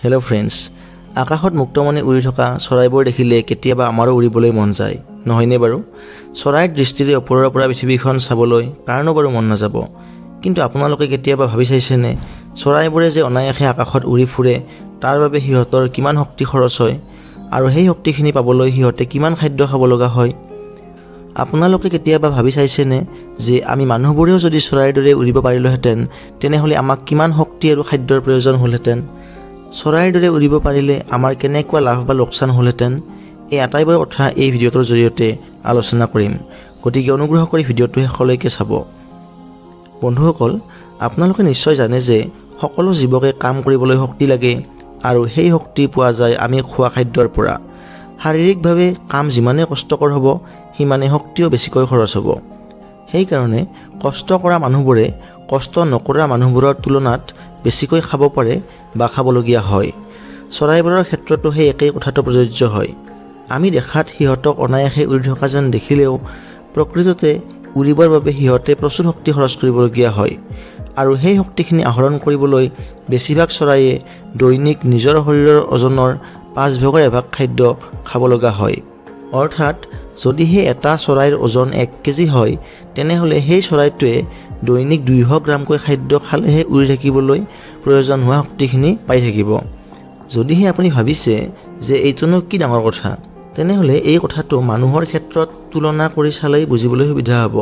Hello' friends, আকাশত মুক্তমনে উৰি থকা চৰাইবোৰ দেখিলে কেতিয়াবা আমাৰো উৰিবলৈ মন যায়, নহয়নে বাৰু? চৰাইৰ দৃষ্টিৰে ওপৰৰ পৰা পৃথিৱীখন চাবলৈ কাৰণো বাৰু মন নাযাব। কিন্তু আপোনালোকে কেতিয়াবা ভাবি চাইছেনে, চৰাইবোৰে যে অনায়াসে আকাশত উৰি ফুৰে, তাৰ বাবে সিহঁতৰ কিমান শক্তি খৰচ হয় আৰু সেই শক্তিখিনি পাবলৈ সিহঁতে কিমান খাদ্য খাব লগা হয়? আপোনালোকে কেতিয়াবা ভাবি চাইছেনে যে আমি মানুহবোৰেও যদি চৰাইৰ দৰে উৰিব পাৰিলোহেঁতেন, তেনেহ'লে আমাক কিমান শক্তি আৰু খাদ্যৰ প্ৰয়োজন হ'লহেঁতেন? চৰাইৰ দৰে উৰিব পাৰিলে আমাৰ কেনেকুৱা লাভ বা লোকচান হ'লহেঁতেন? এই আটাইবোৰ কথা এই ভিডিঅ'টোৰ জৰিয়তে আলোচনা কৰিম, গতিকে অনুগ্ৰহ কৰি ভিডিঅ'টো শেষলৈকে চাব। বন্ধুসকল, আপোনালোকে নিশ্চয় জানে যে সকলো জীৱকে কাম কৰিবলৈ শক্তি লাগে আৰু সেই শক্তি পোৱা যায় আমি খোৱা খাদ্যৰ পৰা। শাৰীৰিকভাৱে কাম যিমানে কষ্টকৰ হ'ব, সিমানে শক্তিও বেছিকৈ খৰচ হ'ব। সেইকাৰণে কষ্ট কৰা মানুহবোৰে কষ্ট নকৰা মানুহবোৰৰ তুলনাত বেছিকৈ খাব পাৰে বা খাবলগীয়া হয়। চৰাইবোৰৰ ক্ষেত্ৰতো সেই একেই কথাটো প্ৰযোজ্য হয়। আমি দেখাত সিহঁতক অনায়াসে উৰি থকা যেন দেখিলেও প্ৰকৃততে উৰিবৰ বাবে সিহঁতে প্ৰচুৰ শক্তি খৰচ কৰিবলগীয়া হয় আৰু সেই শক্তিখিনি আহৰণ কৰিবলৈ বেছিভাগ চৰাইয়ে দৈনিক নিজৰ শৰীৰৰ ওজনৰ 1/5 খাদ্য খাব লগা হয়। অৰ্থাৎ যদিহে এটা চৰাইৰ ওজন 1 কেজি হয়, তেনেহ'লে সেই চৰাইটোৱে দৈনিক 200 গ্ৰামকৈ খাদ্য খালেহে উৰি থাকিবলৈ প্ৰয়োজন হোৱা শক্তিখিনি পাই থাকিব। যদিহে আপুনি ভাবিছে যে এইটোনো কি ডাঙৰ কথা, তেনেহ'লে এই কথাটো মানুহৰ ক্ষেত্ৰত তুলনা কৰি চালেই বুজিবলৈ সুবিধা হ'ব।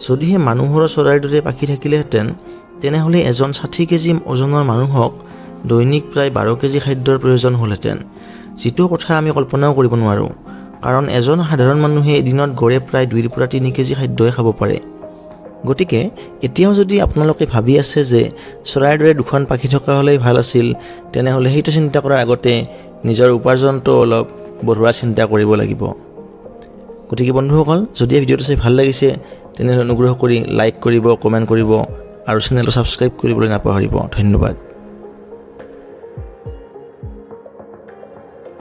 যদিহে মানুহৰ চৰাইৰ দৰে পাখি থাকিলেহেঁতেন, তেনেহ'লে এজন 60 কেজি ওজনৰ মানুহক দৈনিক প্ৰায় 12 কেজি খাদ্যৰ প্ৰয়োজন হ'লহেঁতেন, যিটো কথা আমি কল্পনাও কৰিব নোৱাৰোঁ। কাৰণ এজন সাধাৰণ মানুহে এদিনত গড়ে প্ৰায় 2 পৰা 3 কেজি খাদ্যই খাব পাৰে। গতিকে এতিয়াও যদি আপোনালোকে ভাবি আছে যে চৰাইৰ দৰে দুখন পাখি থকা হ'লেই ভাল আছিল, তেনেহ'লে সেইটো চিন্তা কৰাৰ আগতে নিজৰ উপাৰ্জনটো অলপ বঢ়োৱাৰ চিন্তা কৰিব লাগিব। গতিকে বন্ধুসকল, যদি ভিডিঅ'টো চাই ভাল লাগিছে, তেনেহ'লে অনুগ্ৰহ কৰি লাইক কৰিব, কমেণ্ট কৰিব আৰু চেনেলটো ছাবস্ক্ৰাইব কৰিবলৈ নাপাহৰিব। ধন্যবাদ।